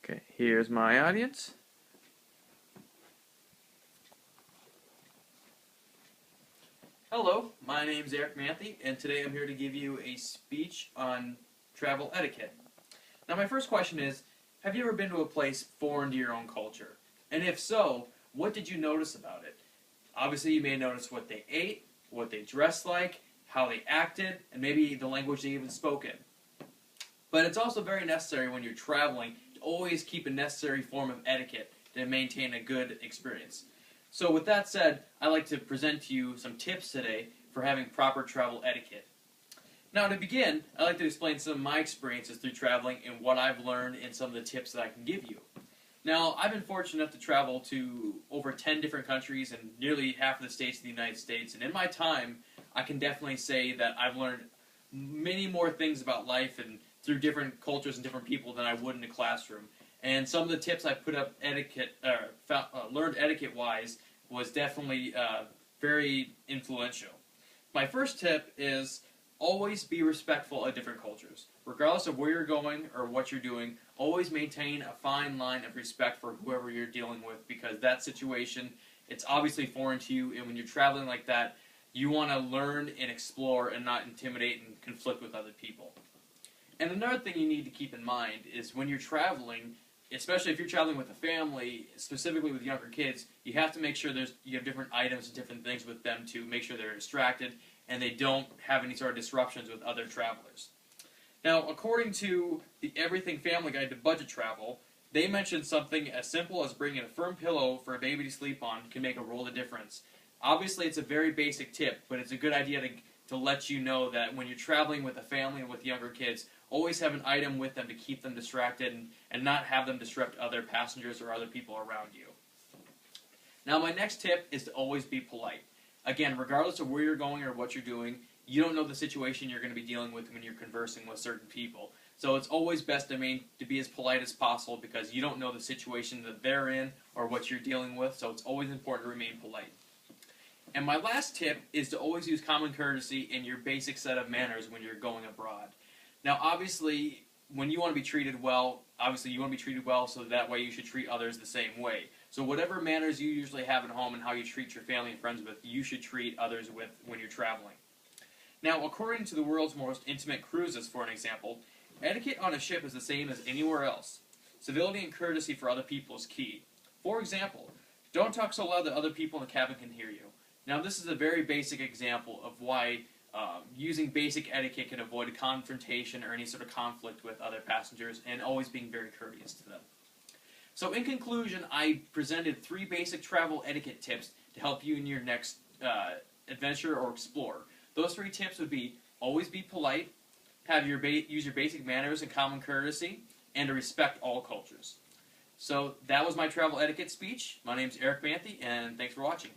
Okay, here's my audience. Hello, my name's Eric Manthe, and today I'm here to give you a speech on travel etiquette. Now, my first question is, have you ever been to a place foreign to your own culture? And if so, what did you notice about it? Obviously, you may notice what they ate, what they dressed like, how they acted, and maybe the language they even spoke in. But it's also very necessary when you're traveling to always keep a necessary form of etiquette to maintain a good experience. So with that said, I'd like to present to you some tips today for having proper travel etiquette. Now to begin, I'd like to explain some of my experiences through traveling and what I've learned and some of the tips that I can give you. Now, I've been fortunate enough to travel to over 10 different countries and nearly half of the states of the United States, and in my time, I can definitely say that I've learned many more things about life and through different cultures and different people than I would in a classroom. And some of the tips I put up learned etiquette-wise was definitely very influential. My first tip is always be respectful of different cultures. Regardless of where you're going or what you're doing, always maintain a fine line of respect for whoever you're dealing with, because that situation, it's obviously foreign to you, and when you're traveling like that, you want to learn and explore and not intimidate and conflict with other people. And another thing you need to keep in mind is when you're traveling, especially if you're traveling with a family, specifically with younger kids, you have to make sure you have different items and different things with them to make sure they're distracted and they don't have any sort of disruptions with other travelers. Now, according to the Everything Family Guide to Budget Travel, they mentioned something as simple as bringing a firm pillow for a baby to sleep on can make a world of difference. Obviously, it's a very basic tip, but it's a good idea to let you know that when you're traveling with a family and with younger kids, always have an item with them to keep them distracted and not have them disrupt other passengers or other people around you. Now, my next tip is to always be polite. Again, regardless of where you're going or what you're doing, you don't know the situation you're going to be dealing with when you're conversing with certain people. So it's always best to be as polite as possible, because you don't know the situation that they're in or what you're dealing with, so it's always important to remain polite. And my last tip is to always use common courtesy in your basic set of manners when you're going abroad. Now, obviously, when you want to be treated well, so that way you should treat others the same way. So whatever manners you usually have at home and how you treat your family and friends with, you should treat others with when you're traveling. Now, according to the world's most intimate cruises, for an example, etiquette on a ship is the same as anywhere else. Civility and courtesy for other people is key. For example, don't talk so loud that other people in the cabin can hear you. Now, this is a very basic example of why using basic etiquette can avoid a confrontation or any sort of conflict with other passengers, and always being very courteous to them. So in conclusion, I presented 3 basic travel etiquette tips to help you in your next adventure or explore. Those 3 tips would be always be polite, use your basic manners and common courtesy, and to respect all cultures. So that was my travel etiquette speech. My name's Eric Manthe, and thanks for watching.